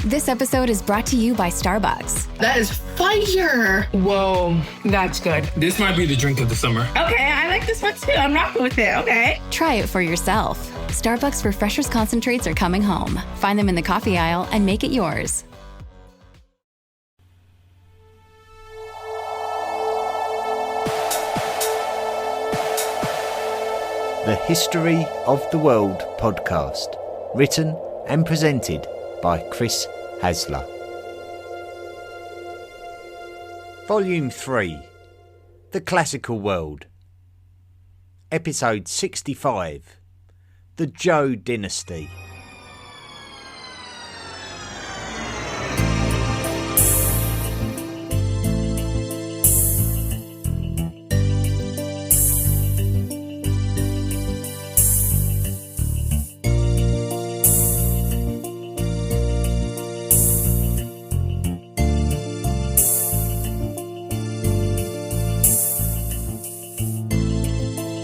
This episode is brought to you by Starbucks. That is fire. Whoa, that's good. This might be the drink of the summer. Okay, I like this one too. I'm rocking with it. Okay. Try it for yourself. Starbucks Refreshers concentrates are coming home. Find them in the coffee aisle and make it yours. The History of the World podcast, written and presented by Chris Hasler. Volume 3, The Classical World. Episode 65, The Zhou Dynasty.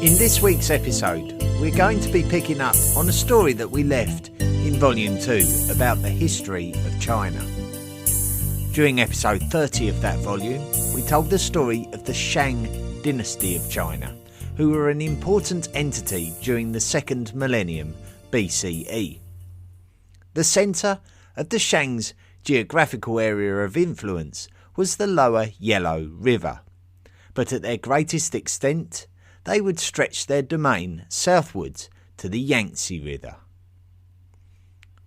In this week's episode, we're going to be picking up on a story that we left in Volume 2 about the history of China. During episode 30 of that volume, we told the story of the Shang Dynasty of China, who were an important entity during the second millennium BCE. The centre of the Shang's geographical area of influence was the lower Yellow River, but at their greatest extent, they would stretch their domain southwards to the Yangtze River.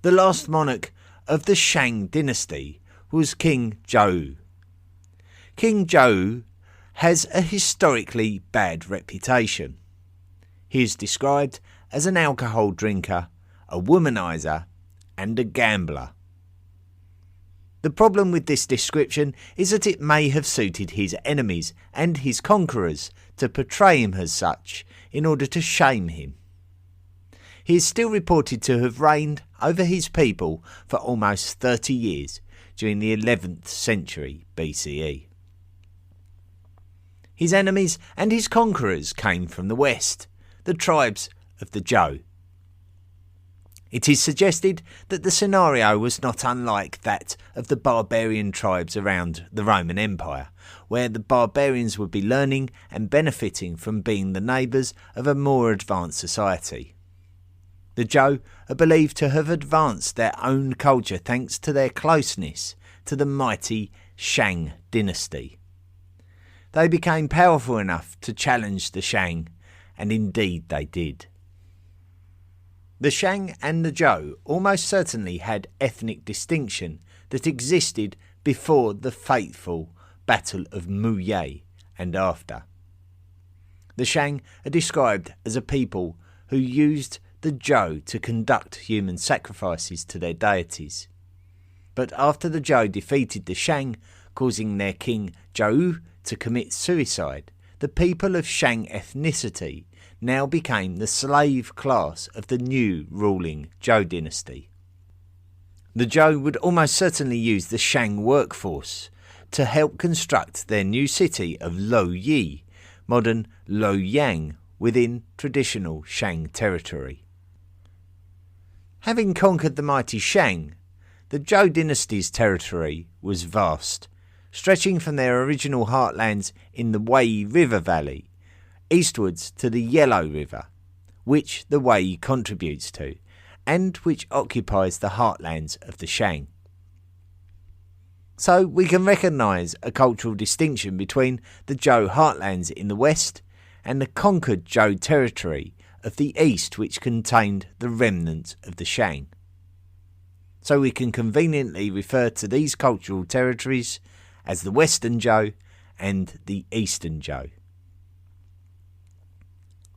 The last monarch of the Shang dynasty was King Zhou. King Zhou has a historically bad reputation. He is described as an alcohol drinker, a womanizer, and a gambler. The problem with this description is that it may have suited his enemies and his conquerors to portray him as such in order to shame him. He is still reported to have reigned over his people for almost 30 years during the 11th century BCE. His enemies and his conquerors came from the west, the tribes of the Zhou. It is suggested that the scenario was not unlike that of the barbarian tribes around the Roman Empire, where the barbarians would be learning and benefiting from being the neighbours of a more advanced society. The Zhou are believed to have advanced their own culture thanks to their closeness to the mighty Shang dynasty. They became powerful enough to challenge the Shang, and indeed they did. The Shang and the Zhou almost certainly had ethnic distinction that existed before the fateful Battle of Muye and after. The Shang are described as a people who used the Zhou to conduct human sacrifices to their deities. But after the Zhou defeated the Shang, causing their king Zhou to commit suicide, the people of Shang ethnicity now became the slave class of the new ruling Zhou dynasty. The Zhou would almost certainly use the Shang workforce to help construct their new city of Luoyi, modern Luoyang, within traditional Shang territory. Having conquered the mighty Shang, the Zhou dynasty's territory was vast, stretching from their original heartlands in the Wei River Valley eastwards to the Yellow River, which the Wei contributes to, and which occupies the heartlands of the Shang. So we can recognise a cultural distinction between the Zhou heartlands in the west and the conquered Zhou territory of the east, which contained the remnant of the Shang. So we can conveniently refer to these cultural territories as the Western Zhou and the Eastern Zhou.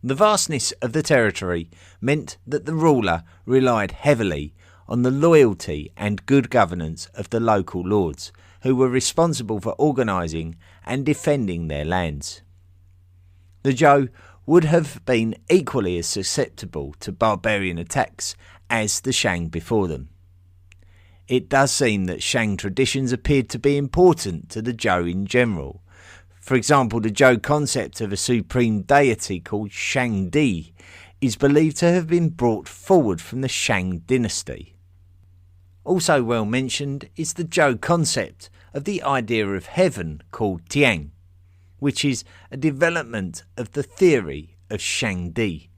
The vastness of the territory meant that the ruler relied heavily on the loyalty and good governance of the local lords, who were responsible for organising and defending their lands. The Zhou would have been equally as susceptible to barbarian attacks as the Shang before them. It does seem that Shang traditions appeared to be important to the Zhou in general. For example, the Zhou concept of a supreme deity called Shangdi is believed to have been brought forward from the Shang dynasty. Also well mentioned is the Zhou concept of the idea of heaven called Tian, which is a development of the theory of Shangdi.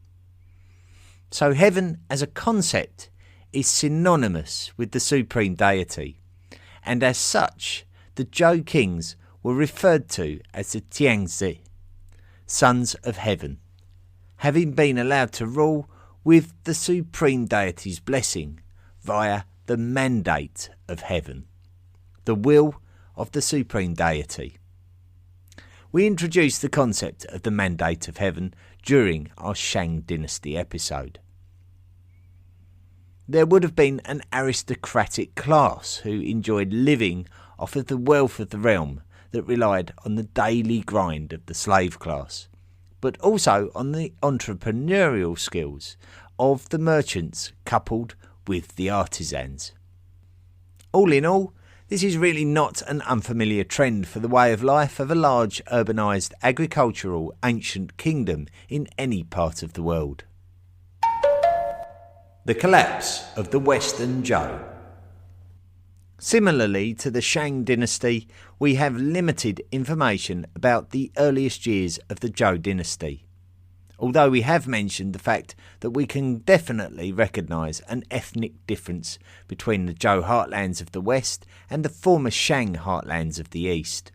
So heaven as a concept is synonymous with the supreme deity, and as such the Zhou kings were referred to as the Tianzi, sons of heaven, having been allowed to rule with the supreme deity's blessing via the mandate of heaven, the will of the supreme deity. We introduced the concept of the mandate of heaven during our Shang Dynasty episode. There would have been an aristocratic class who enjoyed living off of the wealth of the realm that relied on the daily grind of the slave class, but also on the entrepreneurial skills of the merchants coupled with the artisans. All in all, this is really not an unfamiliar trend for the way of life of a large urbanised agricultural ancient kingdom in any part of the world. The collapse of the Western Zhou. Similarly to the Shang dynasty, we have limited information about the earliest years of the Zhou dynasty, although we have mentioned the fact that we can definitely recognise an ethnic difference between the Zhou heartlands of the west and the former Shang heartlands of the east.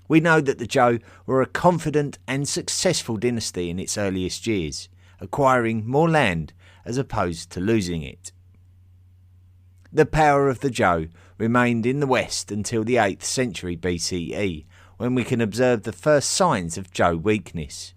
We know that the Zhou were a confident and successful dynasty in its earliest years, acquiring more land as opposed to losing it. The power of the Zhou remained in the west until the 8th century BCE, when we can observe the first signs of Zhou weakness.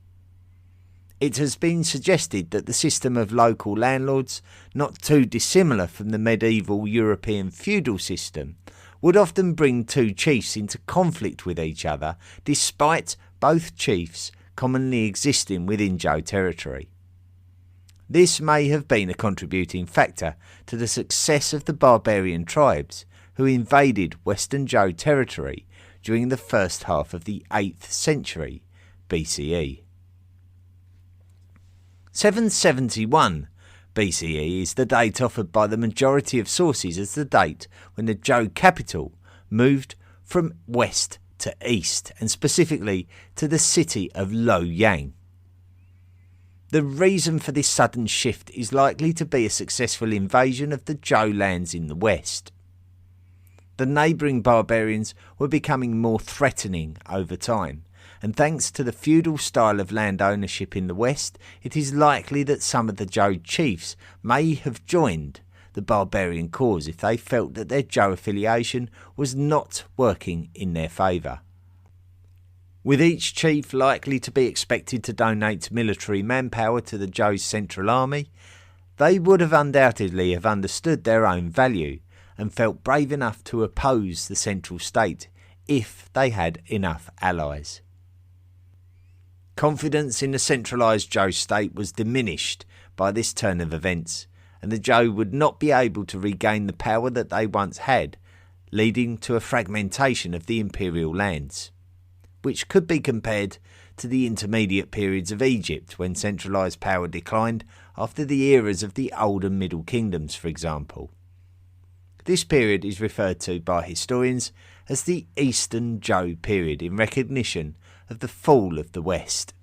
It has been suggested that the system of local landlords, not too dissimilar from the medieval European feudal system, would often bring two chiefs into conflict with each other, despite both chiefs commonly existing within Zhou territory. This may have been a contributing factor to the success of the barbarian tribes who invaded Western Zhou territory during the first half of the 8th century BCE. 771 BCE is the date offered by the majority of sources as the date when the Zhou capital moved from west to east, and specifically to the city of Luoyang. The reason for this sudden shift is likely to be a successful invasion of the Zhou lands in the west. The neighbouring barbarians were becoming more threatening over time, and thanks to the feudal style of land ownership in the west, it is likely that some of the Zhou chiefs may have joined the barbarian cause if they felt that their Zhou affiliation was not working in their favour. With each chief likely to be expected to donate military manpower to the Zhou's central army, they would have undoubtedly have understood their own value and felt brave enough to oppose the central state if they had enough allies. Confidence in the centralised Zhou state was diminished by this turn of events, and the Zhou would not be able to regain the power that they once had, leading to a fragmentation of the imperial lands, which could be compared to the intermediate periods of Egypt when centralised power declined after the eras of the Old and Middle Kingdoms, for example. This period is referred to by historians as the Eastern Zhou period in recognition of the fall of the West.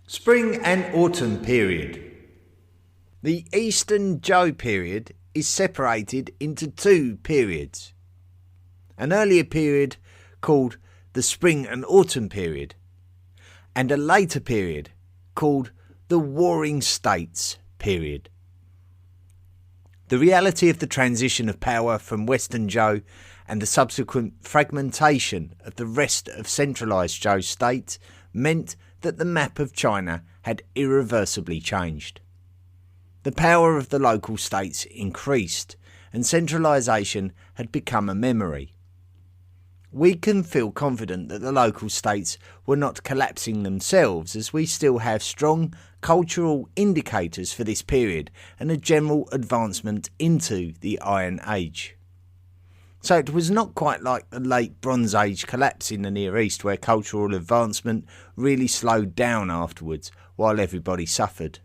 Spring and Autumn period. The Eastern Zhou period is separated into two periods. An earlier period called the Spring and Autumn period, and a later period called the Warring States period. The reality of the transition of power from Western Zhou and the subsequent fragmentation of the rest of centralised Zhou states meant that the map of China had irreversibly changed. The power of the local states increased, and centralisation had become a memory. We can feel confident that the local states were not collapsing themselves, as we still have strong cultural indicators for this period and a general advancement into the Iron Age. So it was not quite like the late Bronze Age collapse in the Near East, where cultural advancement really slowed down afterwards while everybody suffered.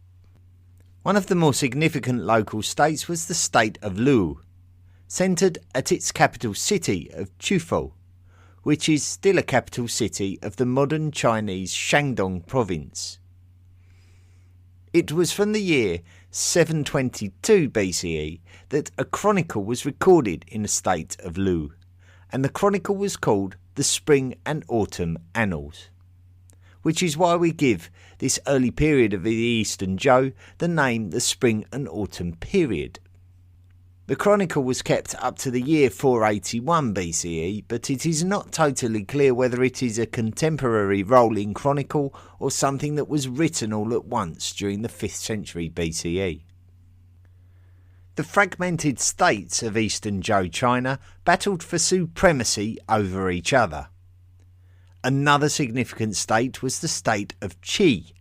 One of the more significant local states was the state of Lu, centred at its capital city of Chufo, which is still a capital city of the modern Chinese Shandong province. It was from the year 722 BCE that a chronicle was recorded in the state of Lu, and the chronicle was called the Spring and Autumn Annals, which is why we give this early period of the Eastern Zhou the name the Spring and Autumn period. The chronicle was kept up to the year 481 BCE, but it is not totally clear whether it is a contemporary rolling chronicle or something that was written all at once during the 5th century BCE. The fragmented states of Eastern Zhou China battled for supremacy over each other. Another significant state was the state of Qi.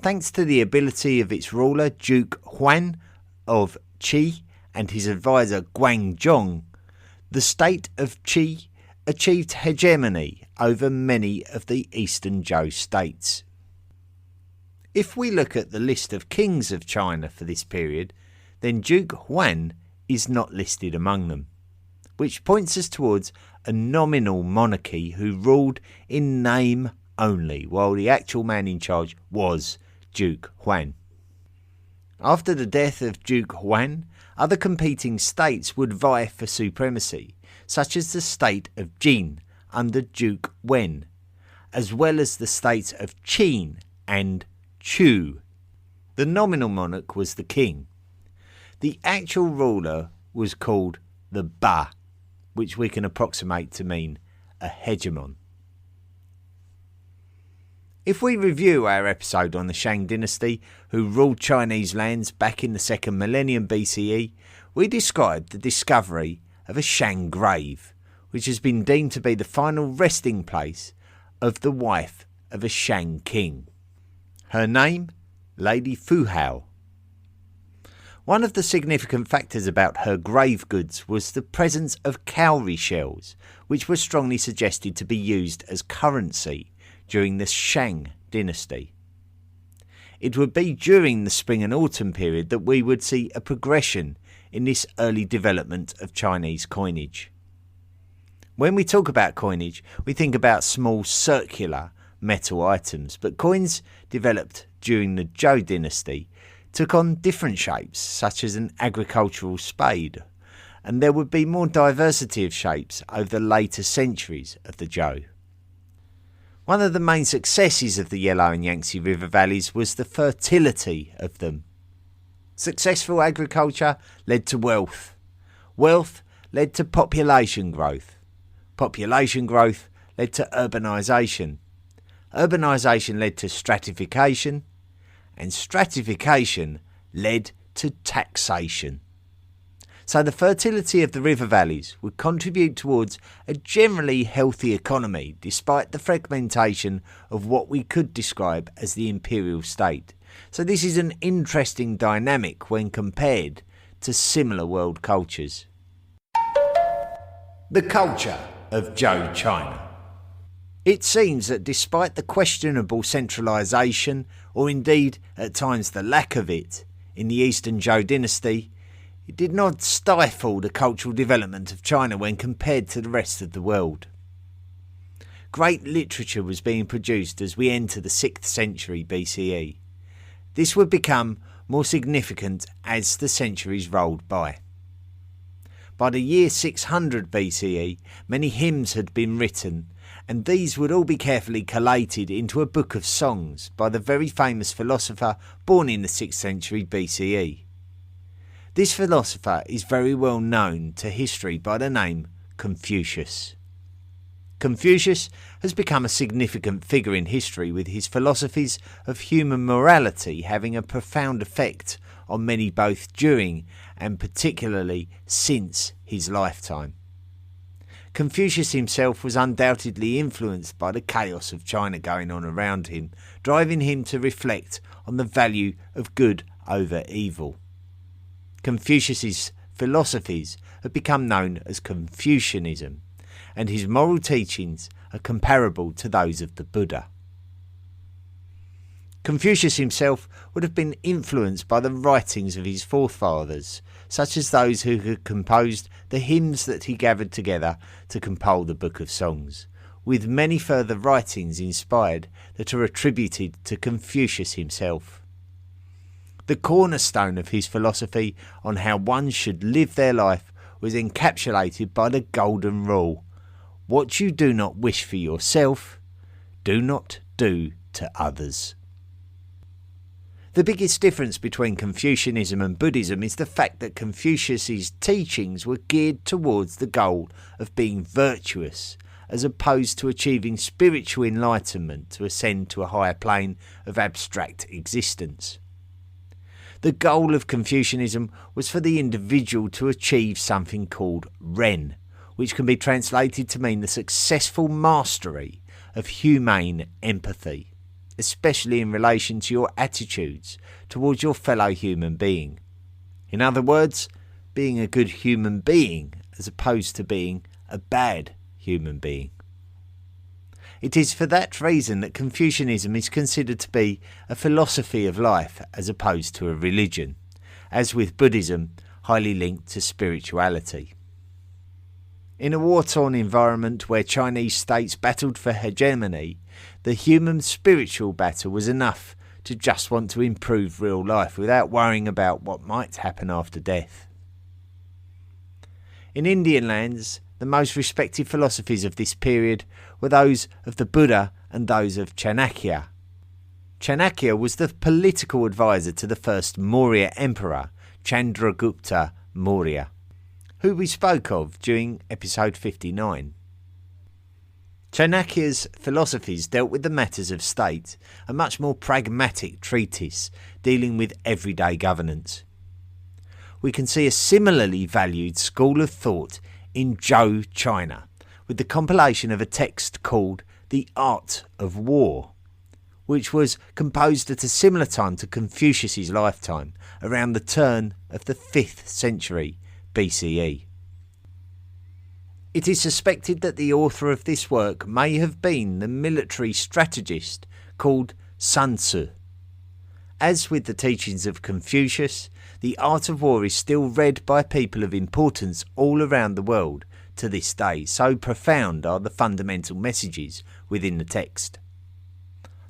Thanks to the ability of its ruler Duke Huan of Qi and his advisor Guangzhong, the state of Qi achieved hegemony over many of the Eastern Zhou states. If we look at the list of kings of China for this period, then Duke Huan is not listed among them, which points us towards a nominal monarchy who ruled in name only, while the actual man in charge was Duke Huan. After the death of Duke Huan, other competing states would vie for supremacy, such as the state of Jin under Duke Wen, as well as the states of Qin and Chu. The nominal monarch was the king. The actual ruler was called the Ba, which we can approximate to mean a hegemon. If we review our episode on the Shang dynasty, who ruled Chinese lands back in the 2nd millennium BCE, we described the discovery of a Shang grave, which has been deemed to be the final resting place of the wife of a Shang king. Her name, Lady Fu Hao. One of the significant factors about her grave goods was the presence of cowrie shells, which were strongly suggested to be used as currency during the Shang dynasty. It would be during the Spring and Autumn period that we would see a progression in this early development of Chinese coinage. When we talk about coinage, we think about small circular metal items, but coins developed during the Zhou dynasty took on different shapes, such as an agricultural spade, and there would be more diversity of shapes over the later centuries of the Zhou. One of the main successes of the Yellow and Yangtze River valleys was the fertility of them. Successful agriculture led to wealth. Wealth led to population growth. Population growth led to urbanisation. Urbanisation led to stratification, and stratification led to taxation. So the fertility of the river valleys would contribute towards a generally healthy economy despite the fragmentation of what we could describe as the imperial state. So this is an interesting dynamic when compared to similar world cultures. The culture of Zhou China. It seems that despite the questionable centralisation, or indeed at times the lack of it, in the Eastern Zhou dynasty, it did not stifle the cultural development of China when compared to the rest of the world. Great literature was being produced as we enter the 6th century BCE. This would become more significant as the centuries rolled by. By the year 600 BCE, many hymns had been written, and these would all be carefully collated into a book of songs by the very famous philosopher born in the 6th century BCE. This philosopher is very well known to history by the name Confucius. Confucius has become a significant figure in history, with his philosophies of human morality having a profound effect on many both during and particularly since his lifetime. Confucius himself was undoubtedly influenced by the chaos of China going on around him, driving him to reflect on the value of good over evil. Confucius's philosophies have become known as Confucianism, and his moral teachings are comparable to those of the Buddha. Confucius himself would have been influenced by the writings of his forefathers, such as those who had composed the hymns that he gathered together to compile the Book of Songs, with many further writings inspired that are attributed to Confucius himself. The cornerstone of his philosophy on how one should live their life was encapsulated by the Golden Rule: what you do not wish for yourself, do not do to others. The biggest difference between Confucianism and Buddhism is the fact that Confucius's teachings were geared towards the goal of being virtuous, as opposed to achieving spiritual enlightenment to ascend to a higher plane of abstract existence. The goal of Confucianism was for the individual to achieve something called Ren, which can be translated to mean the successful mastery of humane empathy, especially in relation to your attitudes towards your fellow human being. In other words, being a good human being as opposed to being a bad human being. It is for that reason that Confucianism is considered to be a philosophy of life as opposed to a religion, as with Buddhism, highly linked to spirituality. In a war-torn environment where Chinese states battled for hegemony, the human spiritual battle was enough to just want to improve real life without worrying about what might happen after death. In Indian lands, the most respected philosophies of this period were those of the Buddha and those of Chanakya. Chanakya was the political advisor to the first Maurya emperor, Chandragupta Maurya, who we spoke of during episode 59. Chanakya's philosophies dealt with the matters of state, a much more pragmatic treatise dealing with everyday governance. We can see a similarly valued school of thought in Zhou, China, with the compilation of a text called The Art of War, which was composed at a similar time to Confucius's lifetime, around the turn of the 5th century BCE. It is suspected that the author of this work may have been the military strategist called Sun Tzu. As with the teachings of Confucius, the art of war is still read by people of importance all around the world to this day, so profound are the fundamental messages within the text.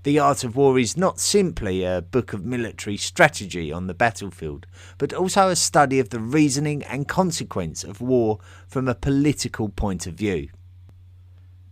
The Art of War is not simply a book of military strategy on the battlefield, but also a study of the reasoning and consequence of war from a political point of view.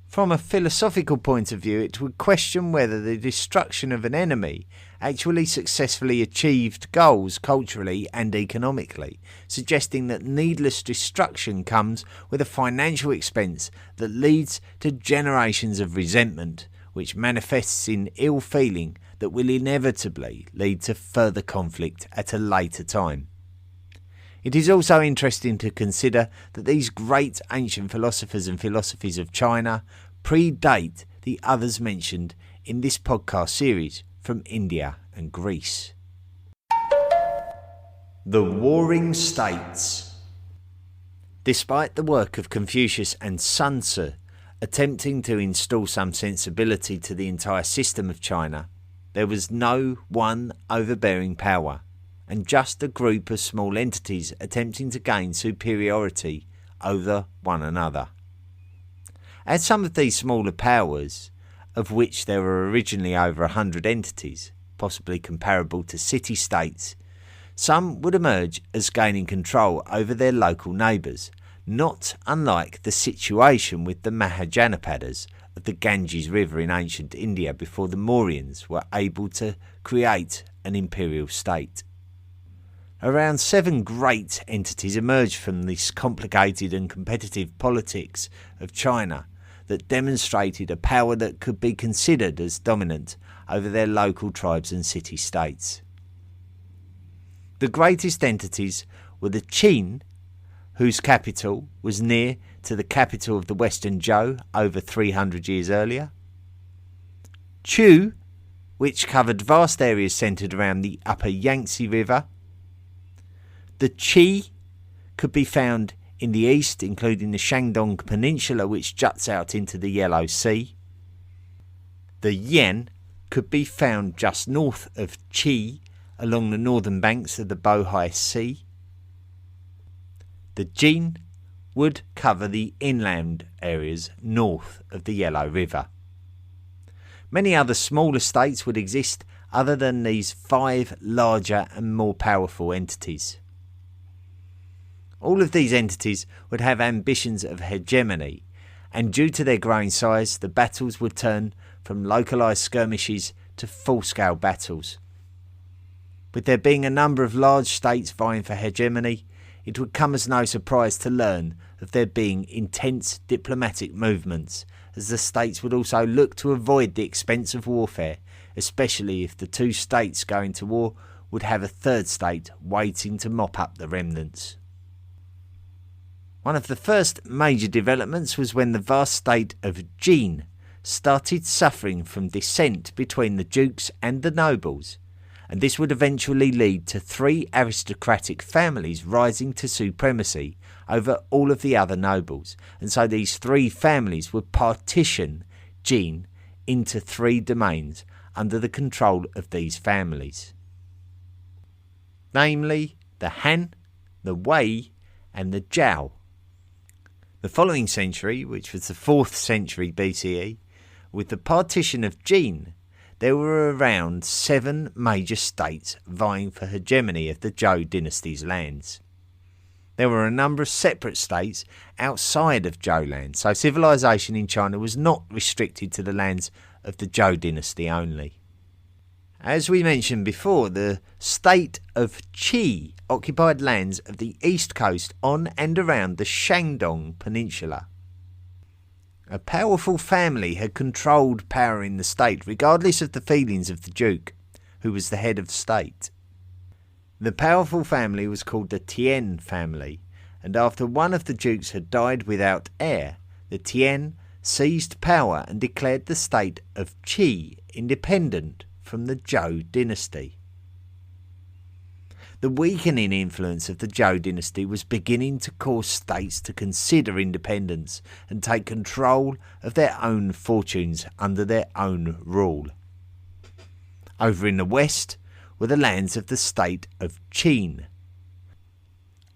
From a philosophical point of view, it would question whether the destruction of an enemy actually successfully achieved goals culturally and economically, suggesting that needless destruction comes with a financial expense that leads to generations of resentment, which manifests in ill feeling that will inevitably lead to further conflict at a later time. It is also interesting to consider that these great ancient philosophers and philosophies of China predate the others mentioned in this podcast series from India and Greece. The Warring States. Despite the work of Confucius and Sun Tzu attempting to install some sensibility to the entire system of China, there was no one overbearing power, and just a group of small entities attempting to gain superiority over one another. As some of these smaller powers, of which there were originally over 100 entities, possibly comparable to city-states, some would emerge as gaining control over their local neighbours, not unlike the situation with the Mahajanapadas of the Ganges River in ancient India before the Mauryans were able to create an imperial state. Around 7 great entities emerged from this complicated and competitive politics of China that demonstrated a power that could be considered as dominant over their local tribes and city-states. The greatest entities were the Qin, whose capital was near to the capital of the Western Zhou over 300 years earlier. Chu, which covered vast areas centred around the upper Yangtze River. The Qi could be found in the east, including the Shandong Peninsula, which juts out into the Yellow Sea. The Yan, could be found just north of Qi along the northern banks of the Bohai Sea. The Jin would cover the inland areas north of the Yellow River. Many other smaller states would exist other than these 5 larger and more powerful entities. All of these entities would have ambitions of hegemony, and due to their growing size, the battles would turn from localised skirmishes to full-scale battles. With there being a number of large states vying for hegemony, it would come as no surprise to learn of there being intense diplomatic movements, as the states would also look to avoid the expense of warfare, especially if the 2 states going to war would have a third state waiting to mop up the remnants. One of the first major developments was when the vast state of Jin started suffering from dissent between the dukes and the nobles, and this would eventually lead to 3 aristocratic families rising to supremacy over all of the other nobles, and so these 3 families would partition Jin into 3 domains under the control of these families, namely the Han, the Wei and the Zhou. The following century, which was the 4th century BCE, with the partition of Jin, there were around 7 major states vying for hegemony of the Zhou dynasty's lands. There were a number of separate states outside of Zhou land, so civilization in China was not restricted to the lands of the Zhou dynasty only. As we mentioned before, the state of Qi occupied lands of the east coast on and around the Shandong Peninsula. A powerful family had controlled power in the state, regardless of the feelings of the duke, who was the head of state. The powerful family was called the Tian family, and after one of the dukes had died without heir, the Tian seized power and declared the state of Qi independent from the Zhou dynasty. The weakening influence of the Zhou dynasty was beginning to cause states to consider independence and take control of their own fortunes under their own rule. Over in the west were the lands of the state of Qin.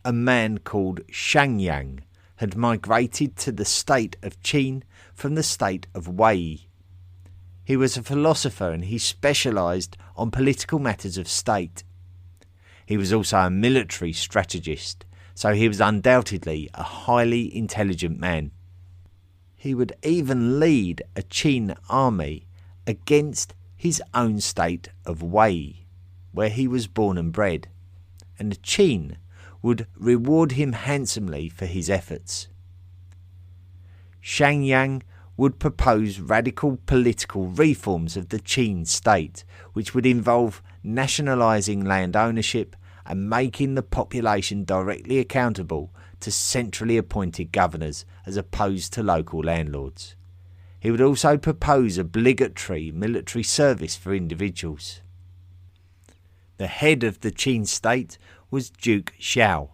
A man called Shangyang had migrated to the state of Qin from the state of Wei. He was a philosopher and he specialised on political matters of state. He was also a military strategist, so he was undoubtedly a highly intelligent man. He would even lead a Qin army against his own state of Wei, where he was born and bred, and the Qin would reward him handsomely for his efforts. Shangyang would propose radical political reforms of the Qin state, which would involve nationalising land ownership and making the population directly accountable to centrally appointed governors as opposed to local landlords. He would also propose obligatory military service for individuals. The head of the Qin state was Duke Zhou,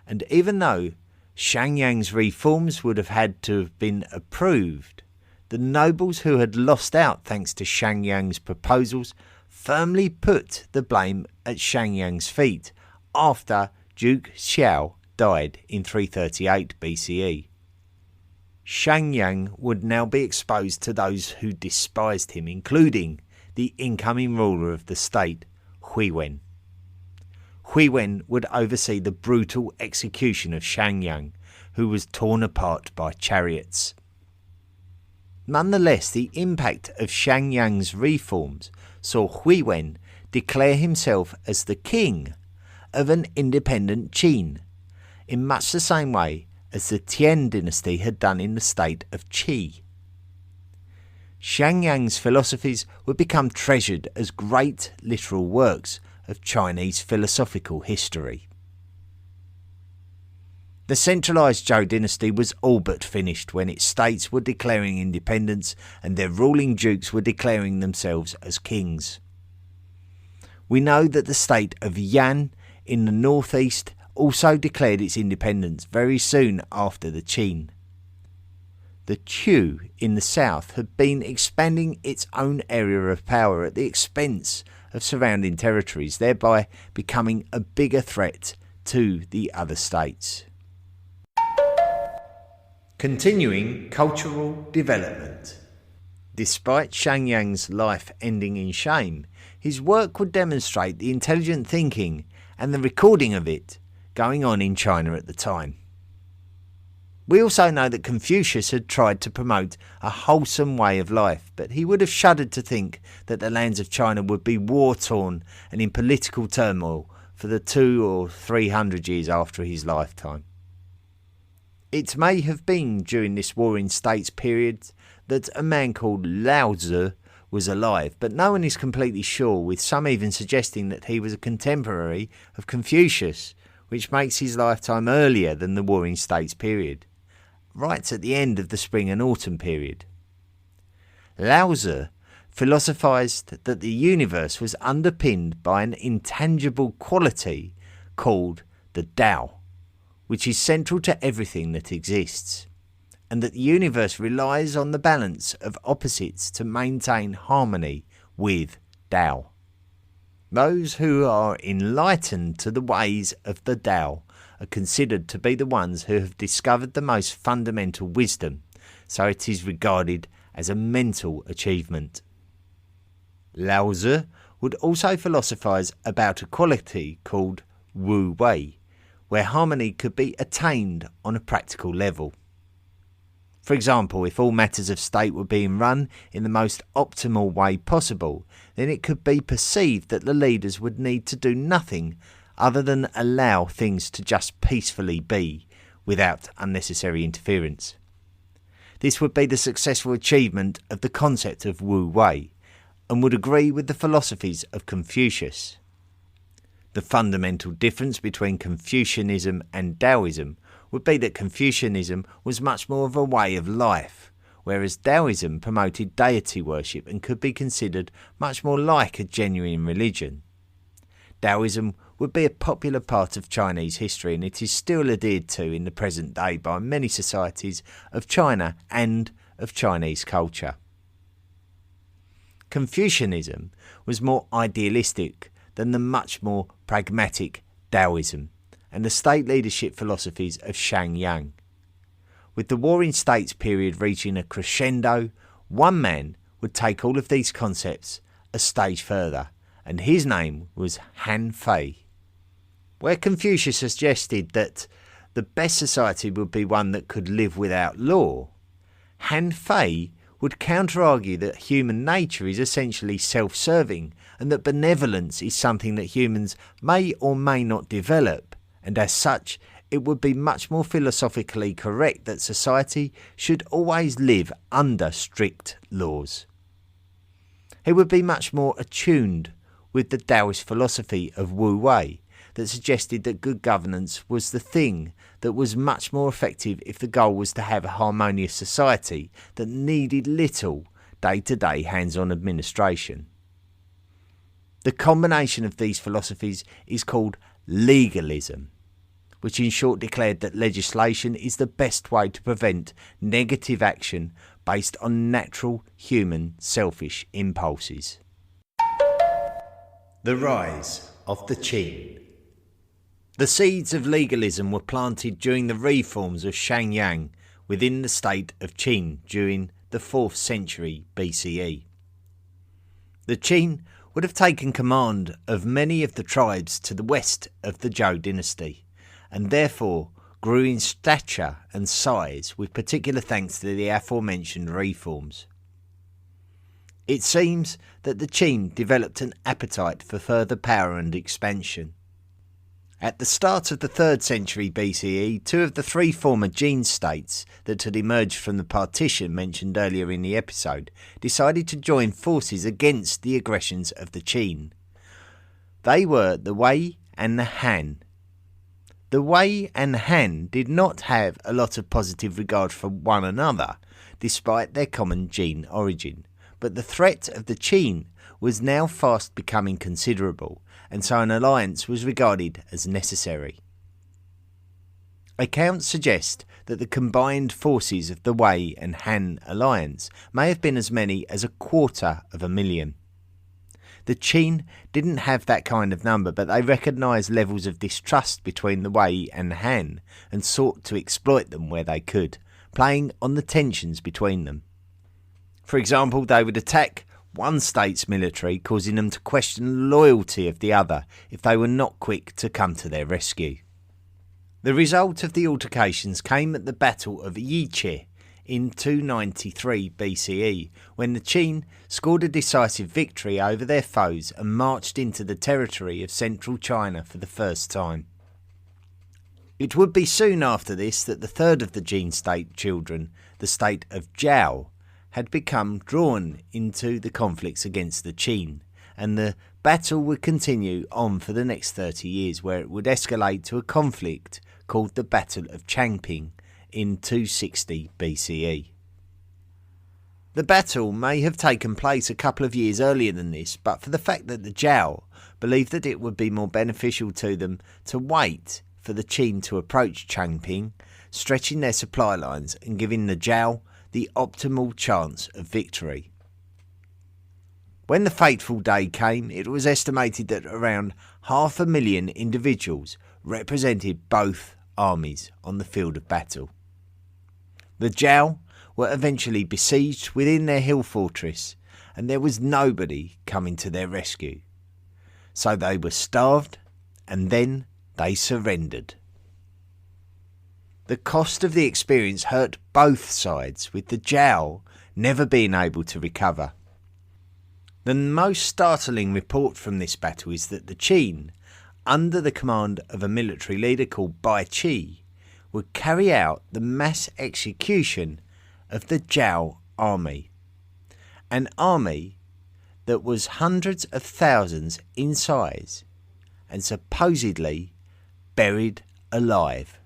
and even though Shangyang's reforms would have had to have been approved, the nobles who had lost out thanks to Shangyang's proposals firmly put the blame at Shangyang's feet after Duke Zhou died in 338 BCE. Shangyang would now be exposed to those who despised him, including the incoming ruler of the state, Huiwen. Huiwen would oversee the brutal execution of Shangyang, who was torn apart by chariots. Nonetheless, the impact of Shangyang's reforms saw Huiwen declare himself as the king of an independent Qin, in much the same way as the Tian dynasty had done in the state of Qi. Shangyang's philosophies would become treasured as great literal works of Chinese philosophical history. The centralised Zhou dynasty was all but finished when its states were declaring independence and their ruling dukes were declaring themselves as kings. We know that the state of Yan in the northeast also declared its independence very soon after the Qin. The Zhou in the south had been expanding its own area of power at the expense of surrounding territories, thereby becoming a bigger threat to the other states. Continuing cultural development. Despite Shang Yang's life ending in shame, his work would demonstrate the intelligent thinking and the recording of it going on in China at the time. We also know that Confucius had tried to promote a wholesome way of life, but he would have shuddered to think that the lands of China would be war-torn and in political turmoil for the 200 or 300 years after his lifetime. It may have been during this warring states period that a man called Zhou was alive, but no one is completely sure, with some even suggesting that he was a contemporary of Confucius, which makes his lifetime earlier than the warring states period, right at the end of the spring and autumn period. Zhou philosophized that the universe was underpinned by an intangible quality called the Tao, which is central to everything that exists, and that the universe relies on the balance of opposites to maintain harmony with Tao. Those who are enlightened to the ways of the Tao are considered to be the ones who have discovered the most fundamental wisdom, so it is regarded as a mental achievement. Zhou would also philosophize about a quality called Wu Wei, where harmony could be attained on a practical level. For example, if all matters of state were being run in the most optimal way possible, then it could be perceived that the leaders would need to do nothing other than allow things to just peacefully be, without unnecessary interference. This would be the successful achievement of the concept of Wu Wei, and would agree with the philosophies of Confucius. The fundamental difference between Confucianism and Taoism would be that Confucianism was much more of a way of life, whereas Taoism promoted deity worship and could be considered much more like a genuine religion. Taoism would be a popular part of Chinese history, and it is still adhered to in the present day by many societies of China and of Chinese culture. Confucianism was more idealistic than the much more pragmatic Taoism and the state leadership philosophies of Shang Yang. With the Warring States period reaching a crescendo, one man would take all of these concepts a stage further, and his name was Han Fei. Where Confucius suggested that the best society would be one that could live without law, Han Fei would counter-argue that human nature is essentially self-serving and that benevolence is something that humans may or may not develop, and as such it would be much more philosophically correct that society should always live under strict laws. He would be much more attuned with the Taoist philosophy of Wu Wei that suggested that good governance was the thing that was much more effective if the goal was to have a harmonious society that needed little day-to-day hands-on administration. The combination of these philosophies is called legalism, which in short declared that legislation is the best way to prevent negative action based on natural human selfish impulses. The rise of the Qin. The seeds of legalism were planted during the reforms of Shang Yang within the state of Qin during the 4th century BCE. The Qin would have taken command of many of the tribes to the west of the Zhou dynasty, and therefore grew in stature and size with particular thanks to the aforementioned reforms. It seems that the Qin developed an appetite for further power and expansion. At the start of the 3rd century BCE, 2 of the 3 former Jin states that had emerged from the partition mentioned earlier in the episode decided to join forces against the aggressions of the Qin. They were the Wei and the Han. The Wei and Han did not have a lot of positive regard for one another, despite their common Jin origin, but the threat of the Qin was now fast becoming considerable, and so an alliance was regarded as necessary. Accounts suggest that the combined forces of the Wei and Han alliance may have been as many as 250,000. The Qin didn't have that kind of number, but they recognised levels of distrust between the Wei and Han and sought to exploit them where they could, playing on the tensions between them. For example, they would attack one state's military, causing them to question the loyalty of the other if they were not quick to come to their rescue. The result of the altercations came at the Battle of Yiche in 293 BCE, when the Qin scored a decisive victory over their foes and marched into the territory of central China for the first time. It would be soon after this that the third of the Jin state children, the state of Zhou, had become drawn into the conflicts against the Qin, and the battle would continue on for the next 30 years, where it would escalate to a conflict called the Battle of Changping in 260 BCE. The battle may have taken place a couple of years earlier than this, but for the fact that the Zhou believed that it would be more beneficial to them to wait for the Qin to approach Changping, stretching their supply lines and giving the Zhou the optimal chance of victory. When the fateful day came, it was estimated that around 500,000 individuals represented both armies on the field of battle. The Zhou were eventually besieged within their hill fortress, and there was nobody coming to their rescue. So they were starved, and then they surrendered. The cost of the experience hurt both sides, with the Zhou never being able to recover. The most startling report from this battle is that the Qin, under the command of a military leader called Bai Qi, would carry out the mass execution of the Zhou army. An army that was hundreds of thousands in size and supposedly buried alive.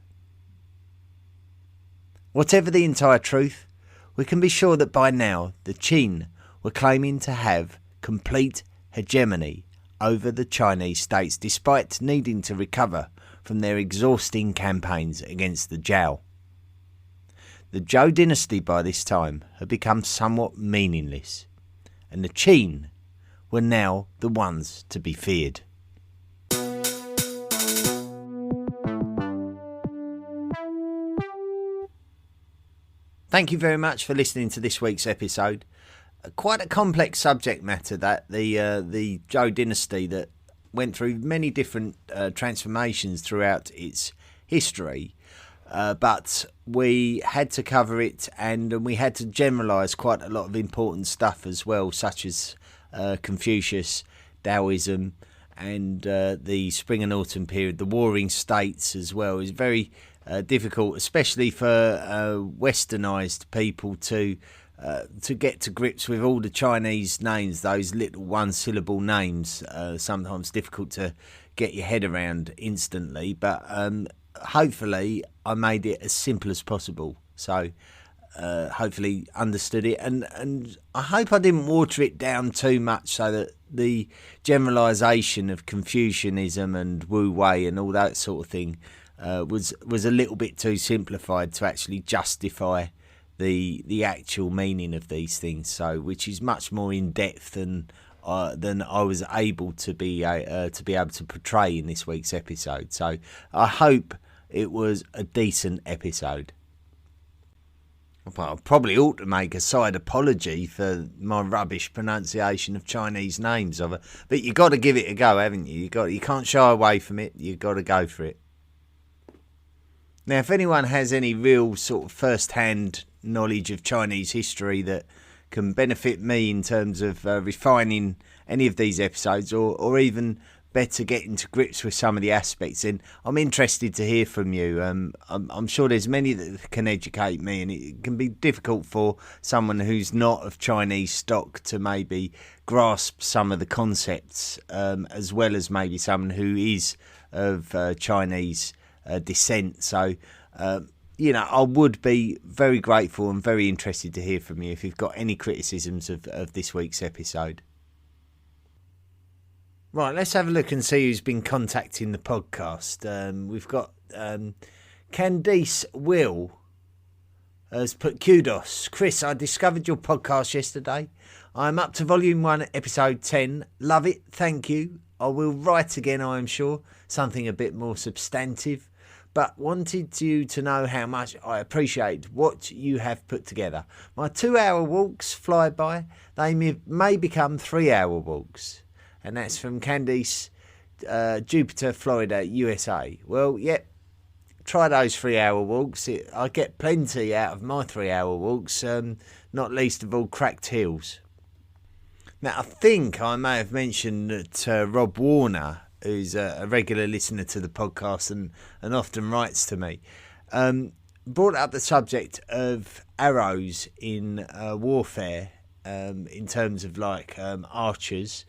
Whatever the entire truth, we can be sure that by now the Qin were claiming to have complete hegemony over the Chinese states, despite needing to recover from their exhausting campaigns against the Zhou. The Zhou dynasty by this time had become somewhat meaningless, and the Qin were now the ones to be feared. Thank you very much for listening to this week's episode. Quite a complex subject matter, that the Zhou dynasty, that went through many different transformations throughout its history, but we had to cover it, and we had to generalise quite a lot of important stuff as well, such as Confucius, Taoism, and the spring and autumn period, the warring states as well. Is very difficult, especially for westernised people to get to grips with all the Chinese names, those little one-syllable names. Sometimes difficult to get your head around instantly, but hopefully I made it as simple as possible. So hopefully understood it, and I hope I didn't water it down too much, so that the generalisation of Confucianism and Wu Wei and all that sort of thing was a little bit too simplified to actually justify the actual meaning of these things, so which is much more in depth than I was able to be able to portray in this week's episode. So I hope it was a decent episode. Well, I probably ought to make a side apology for my rubbish pronunciation of Chinese names, but you got to give it a go, haven't you? You can't shy away from it. You got to go for it. Now, if anyone has any real sort of first-hand knowledge of Chinese history that can benefit me in terms of refining any of these episodes, or even better getting to grips with some of the aspects, then I'm interested to hear from you. I'm sure there's many that can educate me, and it can be difficult for someone who's not of Chinese stock to maybe grasp some of the concepts, as well as maybe someone who is of Chinese descent. So I would be very grateful and very interested to hear from you if you've got any criticisms of this week's episode. Right, let's have a look and see who's been contacting the podcast. We've got Candice Will has put kudos. Chris, I discovered your podcast yesterday. I'm up to volume 1, episode 10. Love it. Thank you. I will write again, I am sure. Something a bit more substantive. But wanted you to know how much I appreciate what you have put together. My 2-hour walks fly by. They may become 3-hour walks. And that's from Candice, Jupiter, Florida, USA. Well, yep. Try those 3-hour walks. I get plenty out of my 3-hour walks, not least of all cracked heels. Now, I think I may have mentioned that Rob Warner, who's a regular listener to the podcast and often writes to me, brought up the subject of arrows in warfare in terms of like archers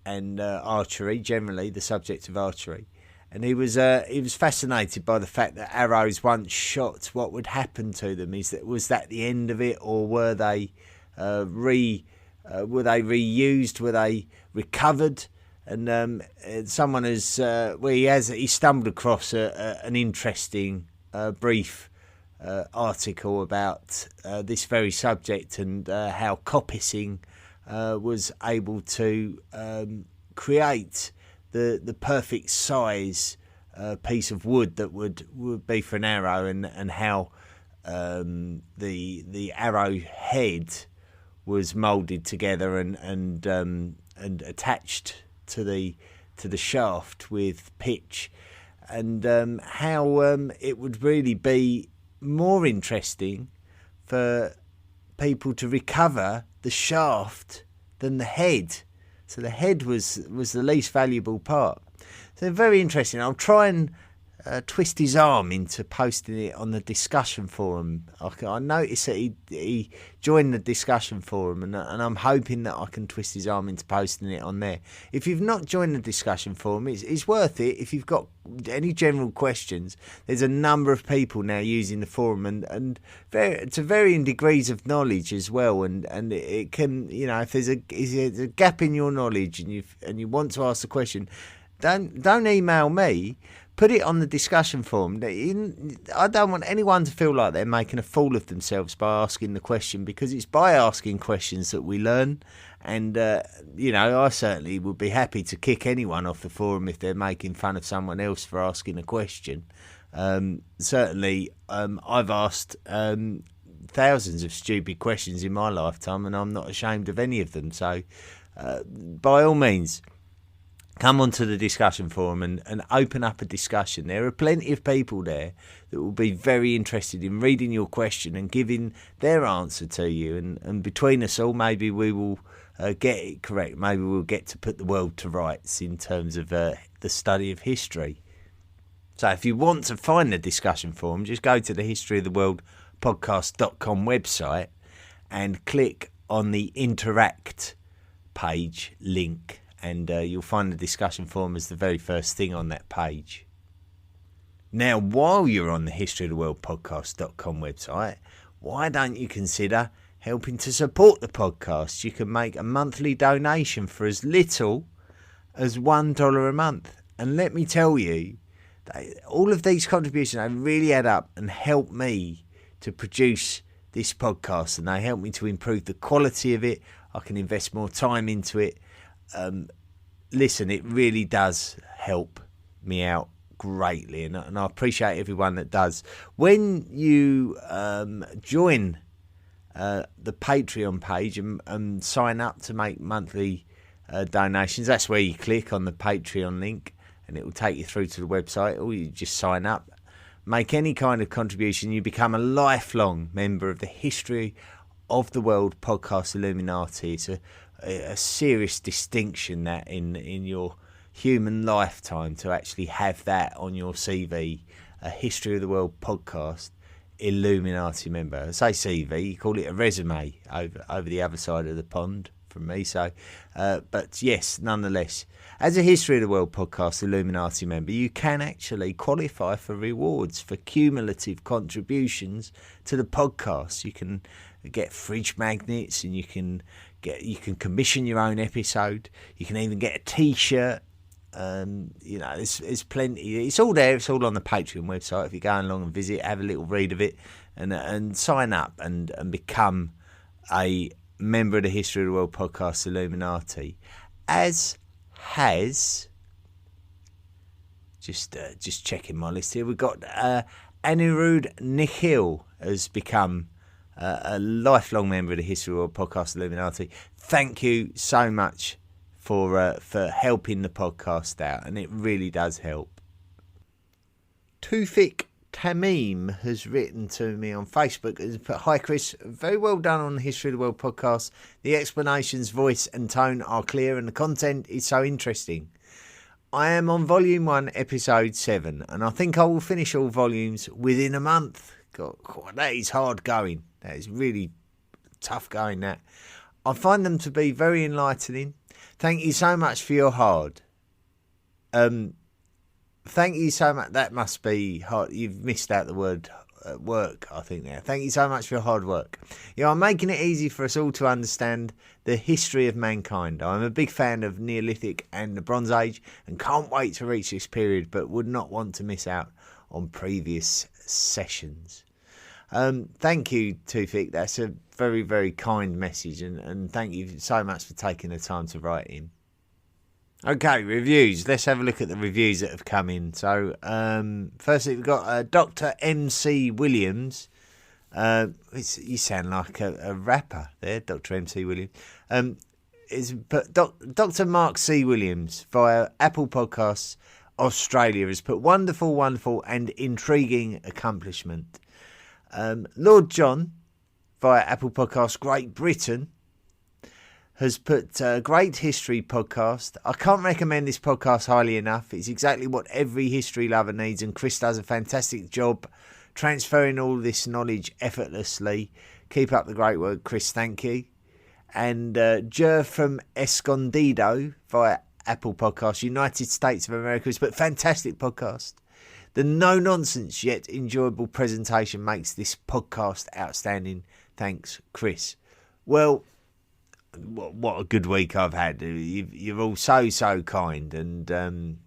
and archery, generally the subject of archery. And he was fascinated by the fact that arrows once shot, what would happen to them? Was that the end of it, or were they reused? Were they recovered? And someone he stumbled across an interesting brief article about this very subject and how coppicing was able to create the perfect size piece of wood that would be for an arrow, and how the arrow head was moulded together and attached to the shaft with pitch, and how it would really be more interesting for people to recover the shaft than the head. So the head was the least valuable part. So very interesting. I'll try and twist his arm into posting it on the discussion forum. I noticed that he joined the discussion forum, and I'm hoping that I can twist his arm into posting it on there. If you've not joined the discussion forum, it's worth it. If you've got any general questions, there's a number of people now using the forum, and to varying degrees of knowledge as well. And it can, if there's a gap in your knowledge and you want to ask a question, don't email me. Put it on the discussion forum. I don't want anyone to feel like they're making a fool of themselves by asking the question, because it's by asking questions that we learn. And, I certainly would be happy to kick anyone off the forum if they're making fun of someone else for asking a question. Certainly, I've asked thousands of stupid questions in my lifetime, and I'm not ashamed of any of them. So, by all means, come onto the discussion forum and open up a discussion. There are plenty of people there that will be very interested in reading your question and giving their answer to you. And between us all, maybe we will get it correct. Maybe we'll get to put the world to rights in terms of the study of history. So if you want to find the discussion forum, just go to the historyoftheworldpodcast.com website and click on the interact page link. And you'll find the discussion forum as the very first thing on that page. Now, while you're on the historyoftheworldpodcast.com website, why don't you consider helping to support the podcast? You can make a monthly donation for as little as $1 a month. And let me tell you, all of these contributions, they really add up and help me to produce this podcast. And they help me to improve the quality of it. I can invest more time into it. Listen, it really does help me out greatly, and I appreciate everyone that does. When you join the Patreon page and sign up to make monthly donations, that's where you click on the Patreon link and it will take you through to the website, or you just sign up, make any kind of contribution. You become a lifelong member of the History of the World Podcast Illuminati. It's a serious distinction that in your human lifetime to actually have that on your CV, a History of the World Podcast Illuminati member. I say CV, you call it a resume over the other side of the pond from me. So, but yes, nonetheless, as a History of the World Podcast Illuminati member, you can actually qualify for rewards for cumulative contributions to the podcast. You can get fridge magnets, and you can commission your own episode. You can even get a T-shirt There's plenty. It's all there. It's all on the Patreon website. If you go along and visit, have a little read of it, and sign up and become a member of the History of the World podcast Illuminati, as has just checking my list here. We've got Anirudh Nikhil has become a lifelong member of the History of the World podcast Illuminati. Thank you so much for helping the podcast out, and it really does help. Tufik Tamim has written to me on Facebook and put, "Hi Chris, very well done on the History of the World podcast. The explanations, voice and tone are clear and the content is so interesting. I am on volume 1, episode 7, and I think I will finish all volumes within a month." God, that is hard going. That is really tough going, that. I find them to be very enlightening. Thank you so much for your hard. Thank you so much. That must be hard. You've missed out the word work, I think, there. Thank you so much for your hard work. You are making it easy for us all to understand the history of mankind. I'm a big fan of Neolithic and the Bronze Age and can't wait to reach this period, but would not want to miss out on previous sessions. Thank you, Tufik. That's a very, very kind message, and thank you so much for taking the time to write in. Okay, reviews. Let's have a look at the reviews that have come in. So, firstly, we've got Dr. MC Williams. You sound like a rapper there, Dr. MC Williams. Dr. Mark C. Williams via Apple Podcasts Australia has put wonderful, wonderful and intriguing accomplishment. Lord John via Apple Podcasts Great Britain has put great history podcast. I can't recommend this podcast highly enough. It's exactly what every history lover needs, and Chris does a fantastic job transferring all this knowledge effortlessly. Keep up the great work, Chris. Thank you. And Jer from Escondido via Apple Podcasts United States of America has put fantastic podcast. The no-nonsense yet enjoyable presentation makes this podcast outstanding. Thanks, Chris. Well, what a good week I've had. You're all so kind, and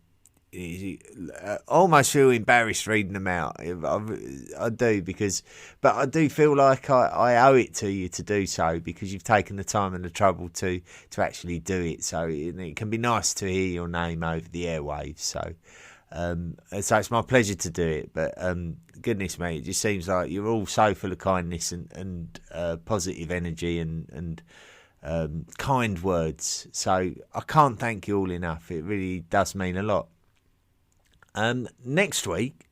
I almost feel embarrassed reading them out. I do, but I do feel like I owe it to you to do so, because you've taken the time and the trouble to actually do it. So it can be nice to hear your name over the airwaves. So it's my pleasure to do it, but goodness me, it just seems like you're all so full of kindness and positive energy and kind words. So I can't thank you all enough. It really does mean a lot. Next week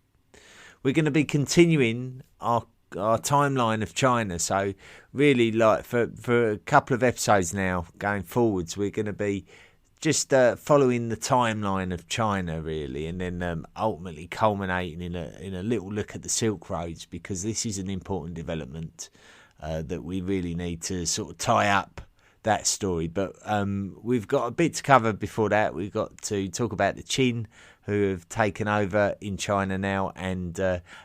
we're going to be continuing our timeline of China. So really, like for a couple of episodes now going forwards, we're going to be just following the timeline of China, really, and then ultimately culminating in a little look at the Silk Roads, because this is an important development that we really need to sort of tie up that story. But we've got a bit to cover before that. We've got to talk about the Qin, who have taken over in China now, and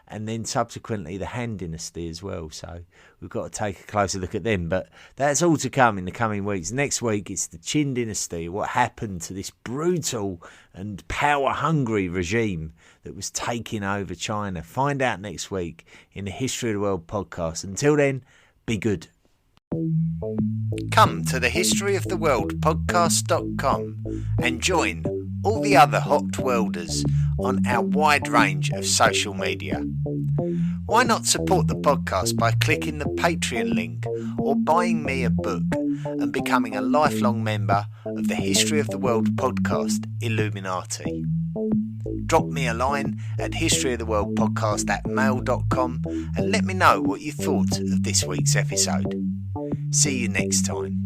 then subsequently the Han Dynasty as well. So we've got to take a closer look at them. But that's all to come in the coming weeks. Next week, it's the Qin Dynasty, what happened to this brutal and power-hungry regime that was taking over China. Find out next week in the History of the World podcast. Until then, be good. Come to the History of the World podcast.com and join all the other hot worlders on our wide range of social media. Why not support the podcast by clicking the Patreon link or buying me a book and becoming a lifelong member of the History of the World podcast Illuminati? Drop me a line at historyoftheworldpodcast@mail.com and let me know what you thought of this week's episode. See you next time.